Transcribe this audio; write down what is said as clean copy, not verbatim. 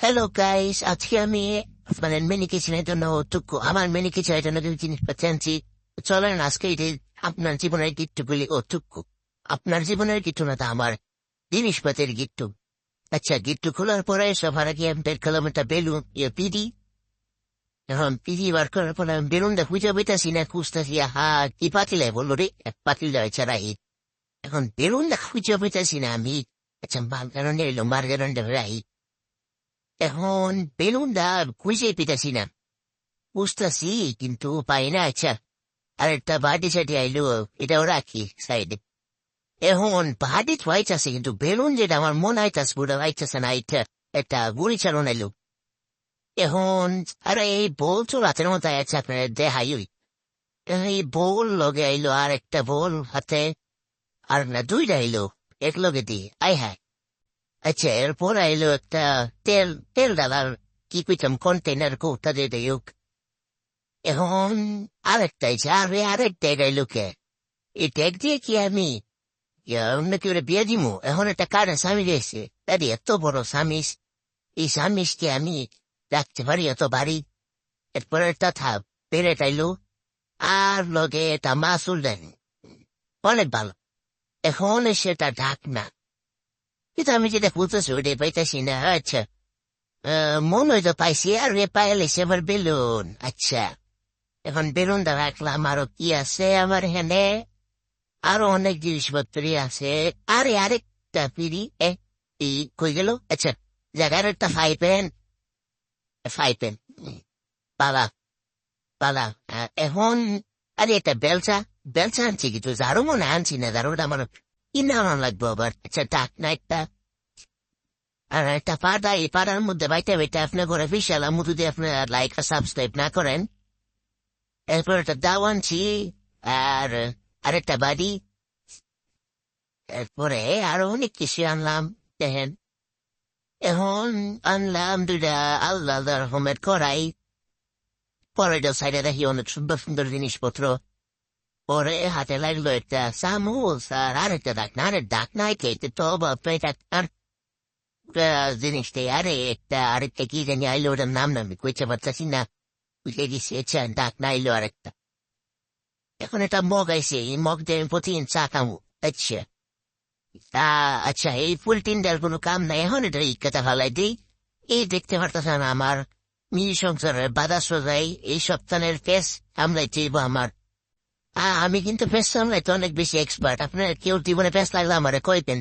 Hello guys, আজকে আমি আপনাদের মিনি কিচেনের জন্য আমার মিনি কিচেনের জন্য কিছু জিনিসপত্র আনছি। চলেন আজকে এটি আপনার জীবনের গিট্টুগুলি আপনার জীবনের গিট্টু না তা আমার জিনিসপত্রের গিট্টু। আচ্ছা, গিট্টু খোলার পরে সবার আগে আমি বের করলাম একটা বেলুন পিডি। এখন পিডি বার করার পরে আমি বেলুনটা খুঁজে পেতেছি না, খুঁজতেছি কি পাতিলে বললো রে, পাতিল ছাড়াই এখন বেলুনটা খুঁজে পেতেছি না আমি। আচ্ছা, মার্গারনে এলো, মার্গারনটা রাই এখন বেলুনটা খুঁজে পেতেছি না, বুঝতেছি কিন্তু পাই না। আচ্ছা, আরেকটা বাড়ি সাইডে আইলো, এটাও রাখি সাইডে। এখন বাড়ি তো আইতাছে কিন্তু বেলুন যেটা আমার মন আইতাছে পুরো আইতাছে না, এটা একটা গুড়ি চালন আইলো। এখন আরে এই বল তো রাতের মতো আছে, আপনার দেখাই এই বল লগে আইলো, আর একটা বল হাতে, আর না দুইটা আইলো এক লগে দিয়ে আই হ্যাঁ। আচ্ছা, এরপর আইলো একটা তেল তেল ডালার কি কইতাম কন্টেনার কোটা দিয়ে দেয়। এখন আরেকটা আছে, আরেকটা গাইলো কে এই ট্যাগ দিয়ে কি আমি অন্য কেউ বিয়ে দিমু? এখন একটা কারে স্বামী রয়েছে, তারই এত বড় স্বামীস, এই স্বামীসকে আমি রাখতে পারি এত বাড়ি? এরপরে একটা পেরে টাইলো, আর লগে এটা মাসুল দেন, অনেক ভালো। এখন সেটা ঢাক না, কিন্তু আমি যেটা বুঝতেছি ওটাই পাইতেছি না। আচ্ছা, মনে হয়তো পাইছি, আর পাইলে সে আবার বেলুন। আচ্ছা, এখন বেলুনটা রাখলাম, আরো কি আছে আমার এখানে, আরো অনেক জিনিসপত্রই আছে। আরে আরেকটা পিড়ি কই গেল? আচ্ছা, জায়গার একটা ফাইপেন পালা পালা এখন আরে একটা বেলচা বেলচা আনছি, কিন্তু ঝাড়ু মনে আনছি না, ঝাড়ুটা আমার কিনে আনা লাগবো আবার। আচ্ছা, ডাক না একটা, আর একটা পাড়া, এই পাড়ার মধ্যে বাইতে বাইতে আপনার ঘরে বিশাল আমু, যদি আপনার লাইক আর সাবস্ক্রাইব না করেন। এরপর একটা দাও আনছি, আর আরেকটা বাড়ি, এরপরে আরো অনেক কিছু আনলাম। দেখেন, এখন আনলাম দুইটা আলাদা আলাদা রকমের কড়াই, পরে সাইডে দেখি অনেক সুন্দর সুন্দর জিনিসপত্র। পরে হাতে লাগলো একটা চামচ, আর আরেকটা ডাকনা, আরে ডাকনাই খেতে তো আর জিনিসটাই, আরে আরেকটা কি জানি আইলো, ওটার নাম না আমি কইতে পারতেছি না, বুঝে দিচ্ছি। আচ্ছা, ডাকনা আইলো আরেকটা। এখন একটা মগ আইছে, এই মগ দিয়ে আমি প্রতিদিন চা খামু। আচ্ছা, আচ্ছা, এই ফুল টিন্ডার কোনো কাম নাই, এখন এটা ইকাটা ফালাই দিই। এই দেখতে পারতেছেন আমার মিনি সংসারের বাধা সোজাই এই সপ্তাহের ফেস সামলাই চাইব আমার। আমি কিন্তু ফেস সামলাইতে অনেক বেশি এক্সপার্ট, আপনার কেউ জীবনে ফেস লাগলে আমার কইবেন।